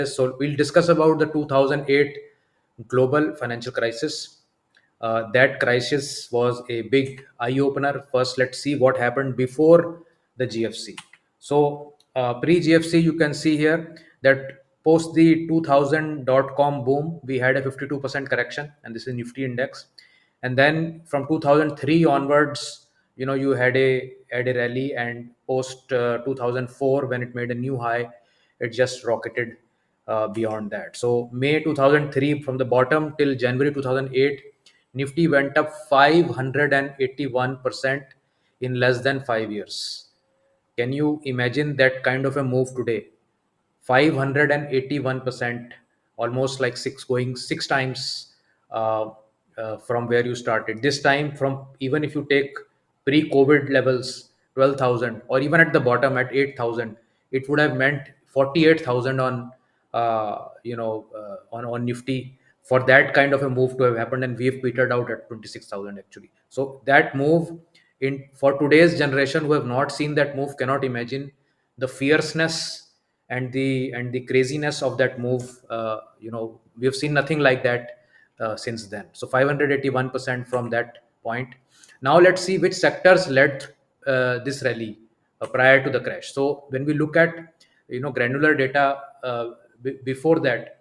So we'll discuss about the 2008 global financial crisis. That crisis was a big eye opener. First, let's see what happened before the GFC. So pre GFC, you can see here that post the 2000 .com boom, we had a 52% correction, and this is Nifty index. And then from 2003 onwards, you had a rally, and post 2004, when it made a new high, it just rocketed beyond that. So May 2003, from the bottom till January 2008, Nifty went up 581% in less than 5 years. Can you imagine that kind of a move today? 581%, almost like going 6 times from where you started. This time, from even if you take pre-COVID levels, 12,000, or even at the bottom at 8,000, it would have meant 48,000 on Nifty for that kind of a move to have happened, and we've petered out at 26,000 actually. So that move, in for today's generation who have not seen that move, cannot imagine the fierceness and the craziness of that move. We have seen nothing like that since then. So 581% from that point. Now let's see which sectors led this rally prior to the crash. So when we look at granular data before that,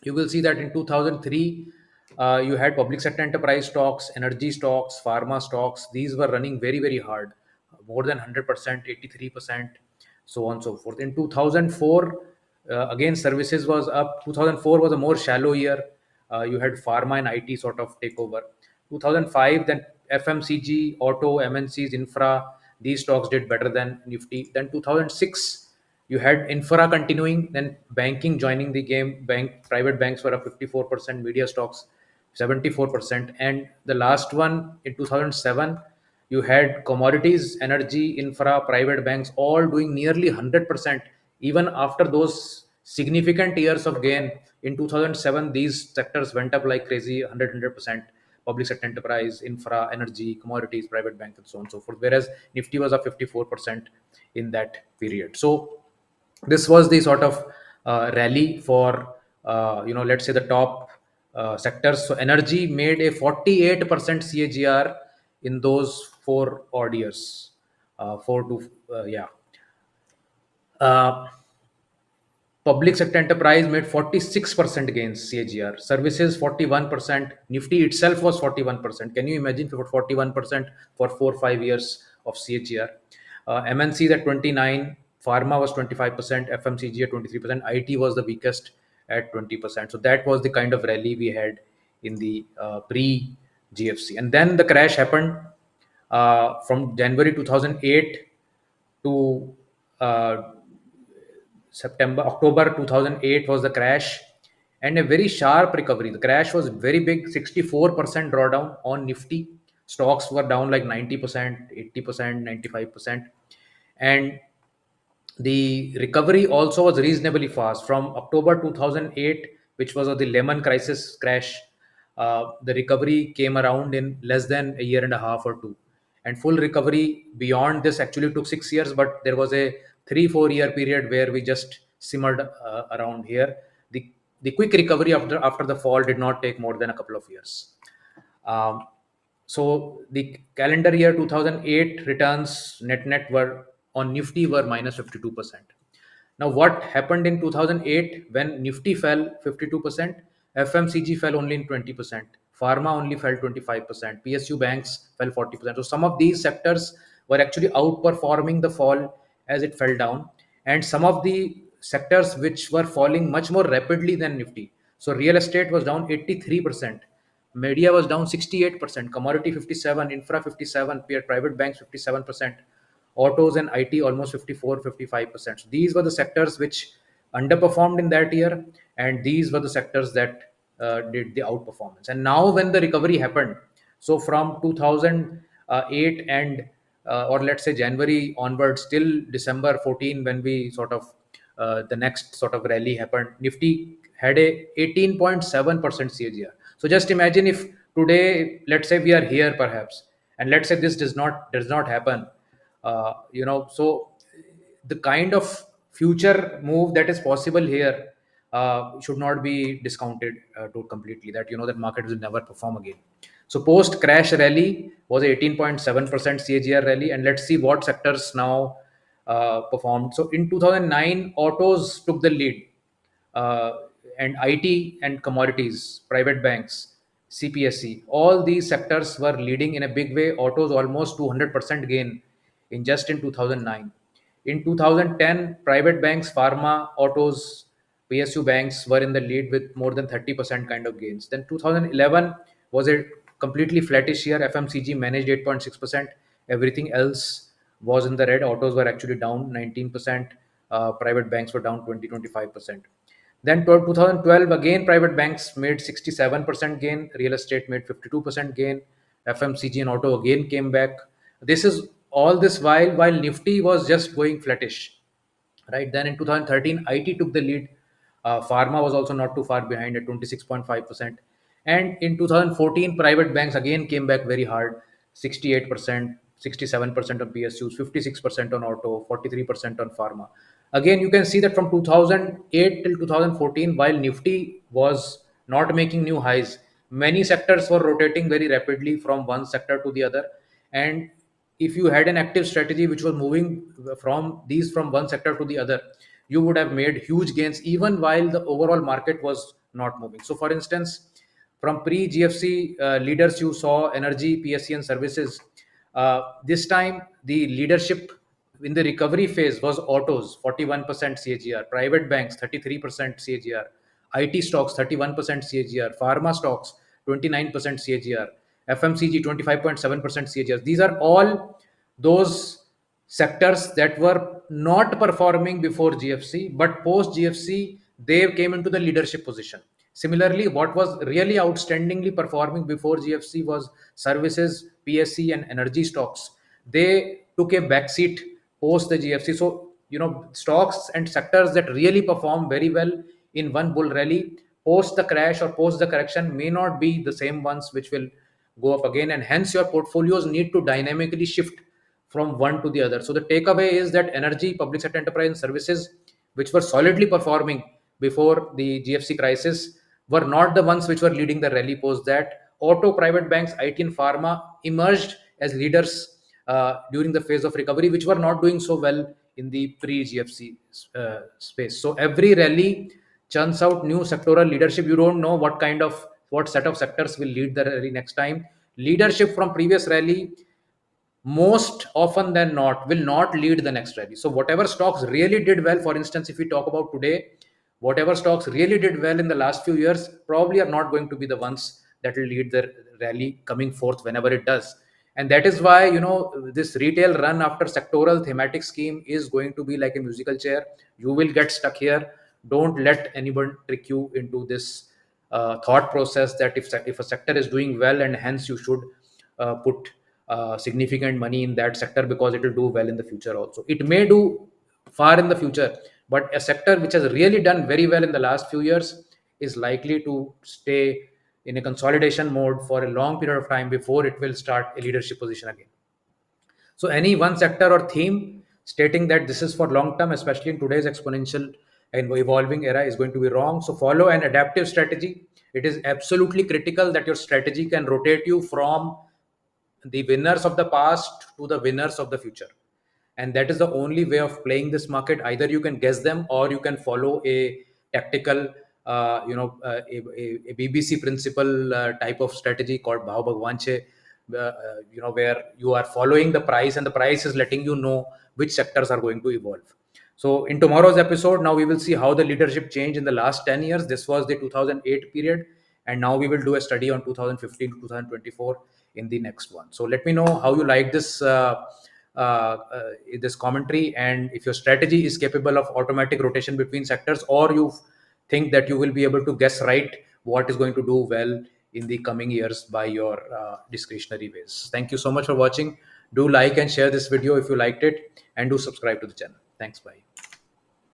you will see that in 2003 you had public sector enterprise stocks, energy stocks, pharma stocks. These were running very, very hard, more than 100%, 83%, so on and so forth. In 2004, again, services was up. 2004 was a more shallow year. You had pharma and IT sort of take over. 2005, then FMCG, auto, MNCs, infra, these stocks did better than Nifty. Then 2006, you had infra continuing, then banking joining the game. Private banks were up 54%, media stocks 74%, and the last one in 2007, you had commodities, energy, infra, private banks all doing nearly 100%. Even after those significant years of gain in 2007, these sectors went up like crazy, 100%. Public sector enterprise, infra, energy, commodities, private bank, and so on and so forth. Whereas Nifty was up 54% in that period. So this was the sort of rally for let's say the top sectors. So energy made a 48% CAGR in those 4 odd years. Four to yeah. Public sector enterprise made 46% gains CAGR. Services 41%. Nifty itself was 41%. Can you imagine for 41% for 4 5 years of CAGR? MNC at 29. Pharma was 25%. FMCG at 23%. IT was the weakest at 20%. So that was the kind of rally we had in the pre GFC. And then the crash happened from January 2008 to October 2008 was the crash, and a very sharp recovery. The crash was very big, 64% drawdown on Nifty. Stocks were down like 90%, 80%, 95%. And the recovery also was reasonably fast. From October 2008, which was of the Lehman crisis crash, the recovery came around in less than a year and a half or two. And full recovery beyond this actually took 6 years, but there was a 3 4 year period where we just simmered around here. The quick recovery after the fall did not take more than a couple of years. So the calendar year 2008 returns net were on Nifty were minus 52%. Now, what happened in 2008 when Nifty fell 52%? FMCG fell only in 20%. Pharma only fell 25%. PSU banks fell 40%. So some of these sectors were actually outperforming the fall as it fell down. And some of the sectors which were falling much more rapidly than Nifty. So real estate was down 83%. Media was down 68%, commodity 57%, infra 57%, private banks 57%, autos and IT almost 54-55%. So these were the sectors which underperformed in that year, and these were the sectors that did the outperformance. And now when the recovery happened, so from 2008 and or let's say January onwards till December 14, when we sort of the next sort of rally happened, Nifty had a 18.7% CAGR. So just imagine if today, let's say we are here perhaps, and let's say this does not happen. So the kind of future move that is possible here, should not be discounted to completely, that that market will never perform again. So post crash rally was 18.7% CAGR rally, and let's see what sectors now performed. So in 2009, autos took the lead, uh, and IT and commodities, private banks, CPSE, all these sectors were leading in a big way. Autos almost 200% gain in 2009. In 2010, private banks, pharma, autos, PSU banks were in the lead with more than 30% kind of gains. Then 2011 was a completely flattish year. FMCG managed 8.6%. Everything else was in the red. Autos were actually down 19%. Private banks were down 20-25%. Then 2012, again, private banks made 67% gain. Real estate made 52% gain. FMCG and auto again came back. This is all this while Nifty was just going flattish, right? Then in 2013, IT took the lead. Pharma was also not too far behind at 26.5%. And in 2014, private banks again came back very hard, 68%, 67% on PSUs, 56% on auto, 43% on pharma. Again, you can see that from 2008 till 2014, while Nifty was not making new highs, many sectors were rotating very rapidly from one sector to the other. And if you had an active strategy which was moving from one sector to the other, you would have made huge gains even while the overall market was not moving. So for instance, from pre GFC leaders, you saw energy, PSC, and services. This time the leadership in the recovery phase was autos, 41% CAGR, private banks 33% CAGR, IT stocks 31% CAGR, pharma stocks 29% CAGR, FMCG 25.7% CAGR. These are all those sectors that were not performing before GFC, but post GFC they came into the leadership position. Similarly, what was really outstandingly performing before GFC was services, PSC, and energy stocks. They took a backseat post the GFC. So, stocks and sectors that really perform very well in one bull rally post the crash or post the correction may not be the same ones which will go up again. And hence, your portfolios need to dynamically shift from one to the other. So, the takeaway is that energy, public sector enterprise, and services, which were solidly performing before the GFC crisis, were not the ones which were leading the rally post that. Auto, private banks, IT, and pharma emerged as leaders during the phase of recovery, which were not doing so well in the pre-GFC space. So every rally churns out new sectoral leadership. You don't know what set of sectors will lead the rally next time. Leadership from previous rally most often than not will not lead the next rally. So whatever stocks really did well, for instance, if we talk about today, whatever stocks really did well in the last few years probably are not going to be the ones that will lead the rally coming forth whenever it does. And that is why this retail run after sectoral thematic scheme is going to be like a musical chair. You will get stuck here. Don't let anyone trick you into this thought process that if a sector is doing well and hence you should put significant money in that sector because it will do well in the future also. It may do far in the future, but a sector which has really done very well in the last few years is likely to stay in a consolidation mode for a long period of time before it will start a leadership position again. So any one sector or theme stating that this is for long term, especially in today's exponential and evolving era, is going to be wrong. So follow an adaptive strategy. It is absolutely critical that your strategy can rotate you from the winners of the past to the winners of the future. And that is the only way of playing this market. Either you can guess them or you can follow a tactical a BBC principle type of strategy called bhav bhagwan che, where you are following the price and the price is letting you know which sectors are going to evolve. So in tomorrow's episode, now we will see how the leadership changed in the last 10 years. This was the 2008 period, and now we will do a study on 2015 to 2024 in the next one. So let me know how you like this commentary, and if your strategy is capable of automatic rotation between sectors, or you think that you will be able to guess right what is going to do well in the coming years by your discretionary ways. Thank you so much for watching. Do like and share this video if you liked it, and do subscribe to the channel. Thanks. Bye.